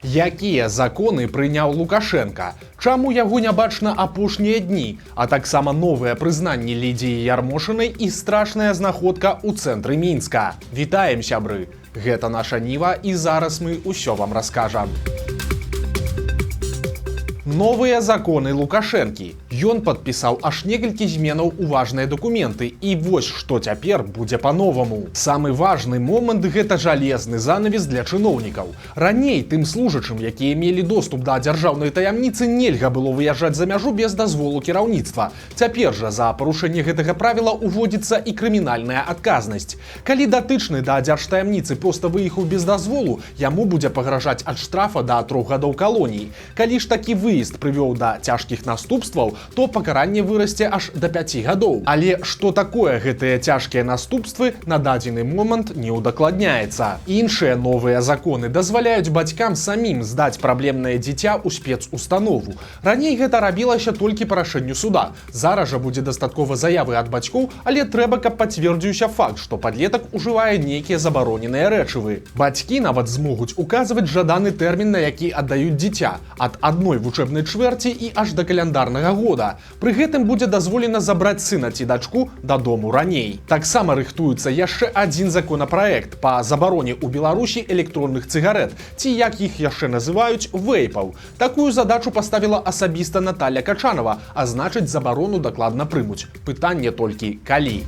Якія законы прыняў Лукашенко? Чаму яго не бачна апошнія дні? А таксама новае прызнанне Лідзіі Ярмошынай і страшная знаходка ў цэнтры Мінска. Вітаем, сябры! Гэта наша Ніва, і зараз мы ўсё вам раскажам. Новыя законы Лукашэнкі. Ён падпісаў аж некалькі зменаў у важныя дакументы. І вось што цяпер будзе па-новаму. Самы важны момант – гэта жалезны занавес для чыноўнікаў. Раней тым служачым, якія мелі доступ да дзяржаўнай таямніцы, нельга было выязджаць за мяжу без дазволу кіраўніцтва. Цяпер жа за парушэнне гэтага правіла уводзіцца і крымінальная адказнасць. Калі датычны да дзяржтаямніцы проста выехаў без дазволу, яму будзе пагражаць ад штрафа да 3 гадоў калоніі. Калі ж такі выезд прывёў да цяжкіх наступстваў, то пакаранне вырасце аж да 5 гадоў. Але што такое гэтыя цяжкія наступствы, на дадзены момант не ўдакладняецца. Іншыя новыя законы дазваляюць бацькам самім здаць праблемнае дзіця ў спецустанову. Раней гэта рабілася толькі па рашэнню суда. Зараз жа будзе дастаткова заявы ад бацькоў, але трэба, каб пацвердзіўся факт, што падлетак ужывае нейкія забароненыя рэчывы. Бацькі нават змогуць указваць жаданы тэрмін, на які аддаюць дзіця, ад адной вучэбнай чвэрці і аж да каляндарнага года. Пры гэтым будзе дазволена забраць сына ці дачку дадому раней. Таксама рыхтуецца яшчэ адзін законапраект па забароне ў Беларусі электронных цыгарэт, ці як іх яшчэ называюць, вэйпаў. Такую задачу паставіла асабіста Наталья Качанова, а значыць забарону дакладна прымуць. Пытанне толькі калі.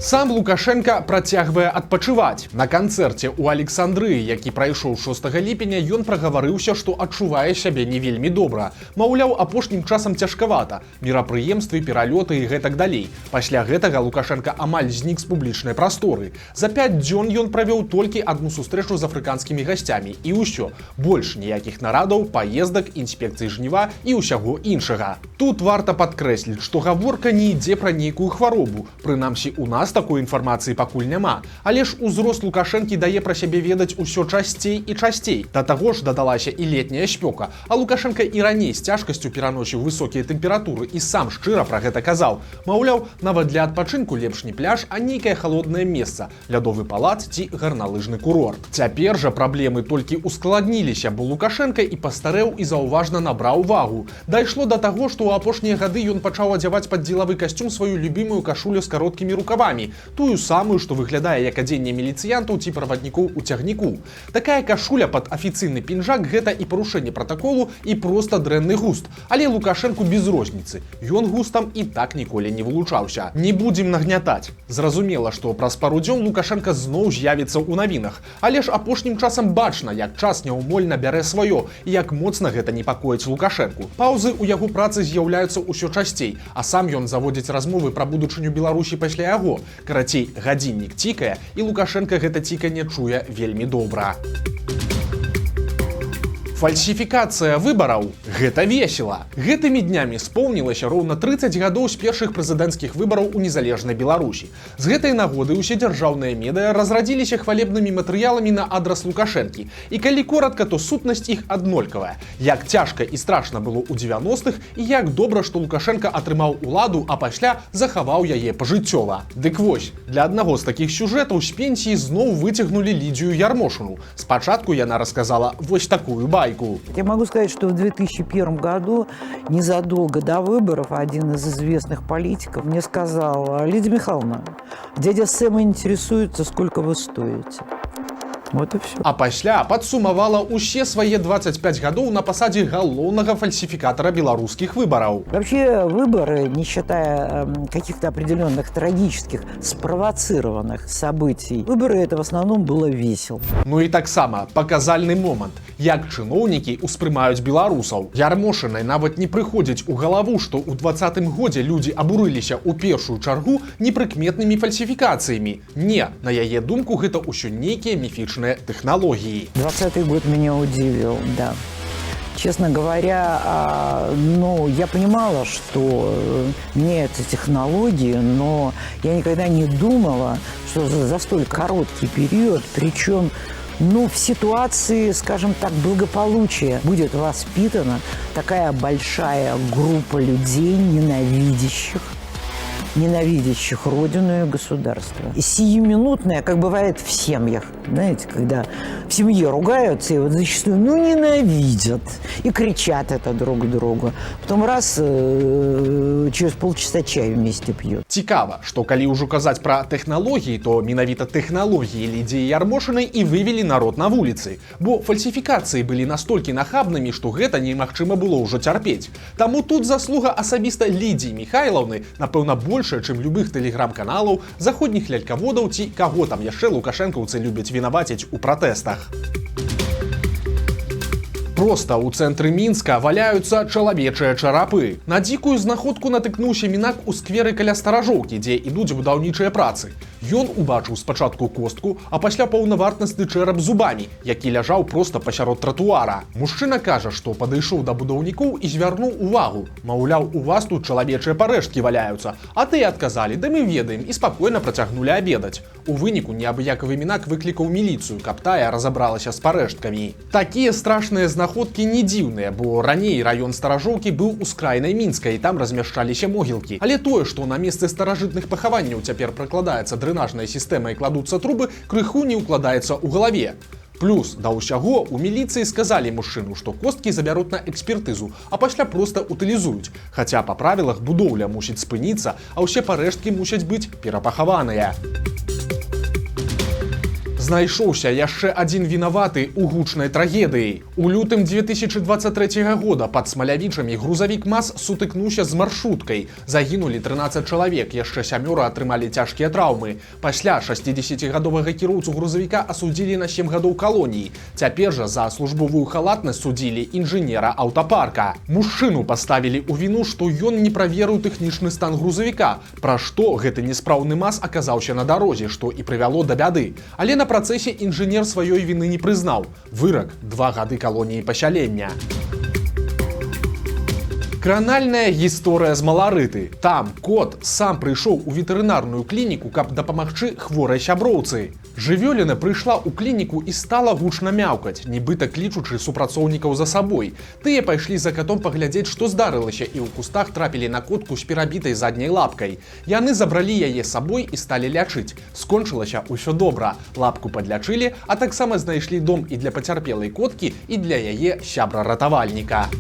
Сам Лукашенко працягвае адпачываць. На канцэрце ў Александрыі, які прайшоў 6 ліпеня, ён прагаварыўся, што адчувае сябе не вельмі добра. Маўляў, апошнім часам цяжкавата. Мерапрыемствы, пералёты і гэтак далей. Пасля гэтага Лукашенко амаль знік з публічнай прасторы. За 5 дзён ён правёў толькі адну сустрэчу з афрыканскімі гасцямі. І ўсё. Больш ніякіх нарадаў, паездак, інспекцыі жніва і ўсяго іншага. Тут варта падкрэсліць, што гаворка не ідзе пра нейкую хваробу. Прынамсі, у нас такой інфармацыі пакуль няма. Але ж узрост Лукашэнкі дае пра сябе ведаць усё часцей і часцей. Да таго ж дадалася і летняя спёка. А Лукашенко і раней з цяжкасцю пераносіў высокія тэмпературы і сам шчыра пра гэта казаў. Маўляў, нават для адпачынку лепш не пляж, а нейкае халоднае месца, лядовы палац ці гарналыжны курорт. Цяпер жа праблемы толькі ускладніліся, бо Лукашенко і пастарэў і заўважна набраў вагу. Дайшло да таго, што ў апошнія гады ён пачаў адзяваць пад дзелавы касцюм сваю любімую кашулю з кароткімі рукавамі, тую самую, што выглядае як адзенне міліцыянтаў ці праваднікоў у цягніку. Такая кашуля пад афіцыйны пінжак – гэта і парушэнне пратаколу, і проста дрэнны густ. Але Лукашэнку без розніцы. Ён густам і так ніколі не вылучаўся. Не будзем нагнятаць. Зразумела, што праз пару дзён Лукашенко зноў з'явіцца ў навінах. Але ж апошнім часам бачна, як час няўмольна бярэ сваё, і як моцна гэта непакоіць Лукашэнку. Паўзы ў яго працы з'яўляюцца ўсё часцей, а сам ён заводзіць размовы пра будучыню Беларусі пасля яго. Карацей, гадзіннік цікае, і Лукашенко гэта ціканне чуе вельмі добра. Фальсіфікацыя выбараў – гэта весела. Гэтымі днямі споўнілася роўна 30 гадоў з першых прэзідэнцкіх выбараў у незалежнай Беларусі. З гэтай нагоды ўсе дзяржаўныя медыя разрадзіліся хвалебнымі матэрыяламі на адрас Лукашэнкі. І калі коратка, то сутнасць іх аднолькавая. Як цяжка і страшна было ў 90-х, і як добра, што Лукашенко атрымаў уладу, а пасля захаваў яе пажыццёва. Дык вось, для аднаго з такіх сюжэтаў з пенсіі зноў выцягнулі Лідзію Ярмошыну. Спачатку яна расказала вось такую байку. Я могу сказать, что в 2001 году, незадолго до выборов, один из известных политиков мне сказал: Лидия Михайловна, дядя Сэм интересуется, сколько вы стоите. Вот и все. А пасля падсумавала ўсе свае 25 гадоў на пасадзе галоўнага фальсификатора белорусских выборов. Вообще выборы, не считая каких-то определенных трагических, спровоцированных событий, выборы это в основном было весело. Ну и таксама паказальны момант, як чыноўнікі ўспрымаюць беларусаў. Ярмошынай нават не прыходзіць у галаву, што ў 20-м годзе людзі абурыліся ў першую чаргу непрыкметнымі фальсифікацыямі. Не, на яе думку, гэта ўсё нейкія міфічныя технологии. 20-й год меня удивил, да. Честно говоря, я понимала, что меняются технологии, но я никогда не думала, что за столь короткий период, причем в ситуации, скажем так, благополучия будет воспитана такая большая группа людей, ненавидящих ненавидящих родину и государство. И сиюминутное, как бывает в семьях, знаете, когда в семье ругаются и вот зачастую, ненавидят и кричат это друг другу. Потом раз, через полчаса чай вместе пьют. Цікава, што калі ўжо казаць пра тэхналогіі, то менавіта тэхналогіі Лідзіі Ярмошынай і вывелі народ на вуліцы. Бо фальсіфікацыі былі настолькі нахабнымі, што гэта немагчыма было ўжо цярпець. Таму тут заслуга асабіста Лідзіі Міхайлаўны, напэўна, большая, чым любых тэлеграм-каналаў, заходніх лялькаводаў ці каго там яшчэ лукашэнкаўцы любяць вінаваціць у пратэстах. Проста ў цэнтры Мінска валяюцца чалавечыя чарапы. На дзікую знаходку натыкнуўся мінак у скверы каля старажоўкі, дзе ідуць будаўнічыя працы. Ён убачыў спачатку костку, а пасля паўнавартасны чэрап з зубамі, які ляжаў проста пасярод тратуара. Мужчына кажа, што падышоў да будаўнікоў і звярнуў увагу. Маўляў, у вас тут чалавечыя парэшткі валяюцца, а тыя адказалі, да мы ведаем, і спакойна працягнулі абедаць. У выніку неабыякавы мінак выклікаў міліцыю, каб тая разабралася з парэшткамі. Такія страшныя знаходкі не дзіўныя, бо раней раён старажоўкі быў ускрайнай Мінска, і там размяшчаліся могілкі. Але тое, што на месцы старажытных пахаванняў цяпер пракладаецца дрэнажная сістэма і кладуцца трубы, крыху не ўкладаецца ў галаве. Плюс, да ўсяго, у міліцыі сказалі мужчыну, што косткі забяруць на экспертызу, а пасля проста утылізуюць. Хаця па правілах будоўля мусіць спыніцца, а ўсе парэшткі мусяць быць перапахаваныя. Знайшоўся яшчэ адзін вінаваты ў гучнай трагедыі. У лютым 2023 года пад Смалявічамі грузавік МАЗ сутыкнуўся з маршруткай. Загінулі 13 чалавек, яшчэ 7 атрымалі цяжкія траўмы. Пасля 60-гадовага кіроўцу грузавіка асудзілі на 7 гадоў калоніі. Цяпер жа за службовую халатнасць судзілі інжынера аўтапарка. Мужчыну паставілі ў віну, што ён не праверыў тэхнічны стан грузавіка, пра што гэты неспраўны МАЗ аказаўся на дарозе, што і прывяло да бяды. Але на працэсе інжынер сваёй віны не прызнаў. Вырак 2 гады калоніі пасялення. Кранальная гісторыя з Маларыты. Там кот сам прыйшоў у ветэрынарную клініку, каб дапамагчы хворай сяброўцы. Жывёліна прыйшла ў клініку і стала гучна мяўкаць, нібыта клічучы супрацоўнікаў за сабой. Тыя пайшлі за катом паглядзець, што здарылася, і ў кустах трапілі на котку з перабітай задняй лапкай. Яны забралі яе з сабой і сталі лячыць. Скончылася ўсё добра. Лапку падлячылі, а таксама знайшлі дом і для пацярпелай коткі, і для яе сябра-ратавальніка.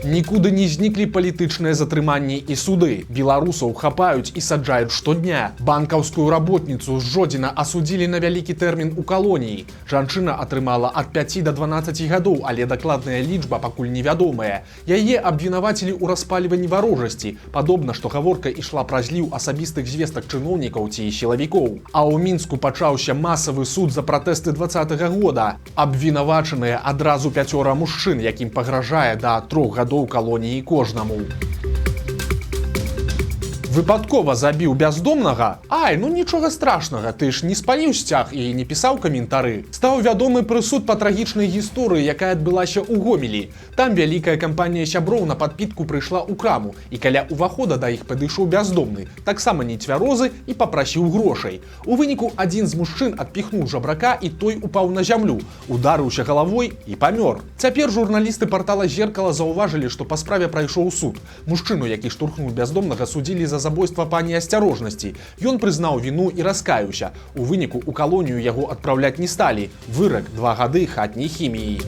Нікуды не зніклі палітычныя затрыманні і суды. Беларусаў хапаюць і саджаюць штодня. Банкаўскую работніцу з Жодзіна асудзілі на вялікі тэрмін у калоніі. Жанчына атрымала ад 5 до 12 гадоў, але дакладная лічба пакуль невядомая. Яе абвінавацілі ў распальванні варожасці. Падобна, што гаворка ішла пра зліў асабістых звестак чыноўнікаў ці сілавікоў. А ў Мінску пачаўся масавы суд за пратэсты 20-го года. Абвінавачаныя адразу 5 мужчын, якім пагражае да 3 гадоў калоніі кожнаму. Выпадкова забіў бяздомнага? Ай, ну нічога страшнага, ты ж не спаліў сцяг і не пісаў каментары. Стаў вядомы прысуд па трагічнай гісторыі, якая адбылася ў Гомелі. Там вялікая кампанія сяброў на падпітку прыйшла ў краму, і каля ўвахода да іх падышоў бяздомны, таксама нецвярозы, і папрасіў грошай. У выніку адзін з мужчын адпіхнуў жабрака, і той упаў на зямлю, ударыўся галавой і памёр. Цяпер журналісты партала «Зеркала» заўважылі, што па справе прайшоў суд. Мужчыну, які штурхнуў бяздомнага, судзілі за забойства па неасцярожнасці. Ён прызнаў віну і раскаяўся. У выніку ў калонію яго адпраўляць не сталі. Вырак 2 гады хатняй хіміі.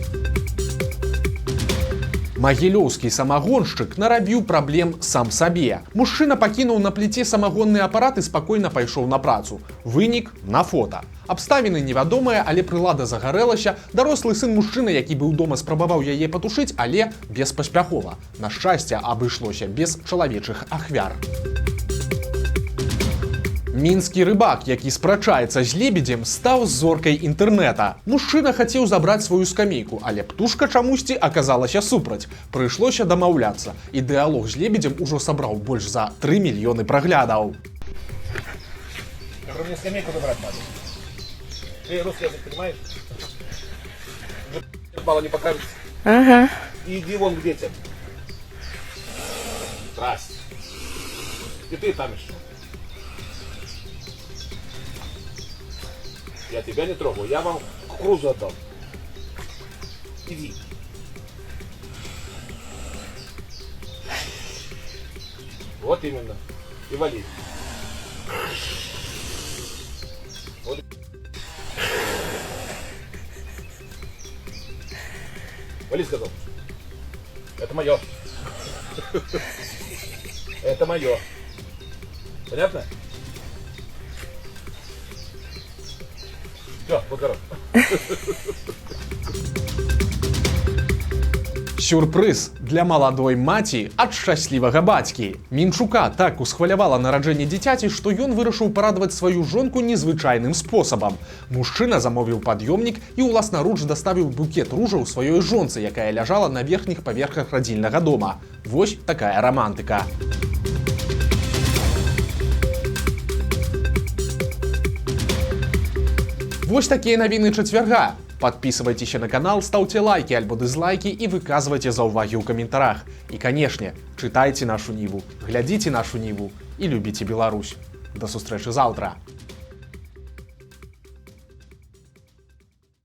Магілёўскі самагоншчык нарабіў праблем сам сабе. Мужчына пакінуў на пліце самагонны апарат і спакойна пайшоў на працу. Вынік на фота. Абставіны невядомыя, але прылада загарэлася. Дарослы сын мужчыны, які быў дома, спрабаваў яе патушыць, але беспаспяхова. На шчасце, абышлося без чалавечых ахвяр. Мінскі рыбак, які спрачаецца з лебедзем, стаў зоркай інтэрнэта. Мужчына хацеў забраць сваю скамейку, але птушка чамусьці аказалася супраць. Прыйшлося дамаўляцца, і дыалог з лебедзем ужо сабраў больш за 3 мільёны праглядаў. Мне скамейку забрать надо. Ты русский язык понимаешь? Мало не покажется. Ага. Иди вон к детям. Здрасте. И ты там еще. Я тебя не трогаю, я вам кукурузу отдал. Иди. Вот именно. И вали. Вот. Вали, сказал. Это мое. Это мое. Понятно? Все, вот здоров. Сюрпрыз для маладой маці ад шчаслівага бацькі. Мінчука так усхвалявала нараджэнне дзіцяці, што ён вырашыў парадаваць сваю жонку незвычайным спосабам. Мужчына замовіў пад'ёмнік і ўласнаруч даставіў букет ружаў сваёй жонцы, якая ляжала на верхніх паверхах радзільнага дома. Вось такая романтыка. Вось такія навіны чацвярга. Подписывайтесь на канал, ставьте лайки альбо дизлайки и выказывайте заўвагі ў каментарах. И, конечно, читайте нашу Ниву, глядите нашу Ниву и любите Беларусь. До сустрэчы заўтра!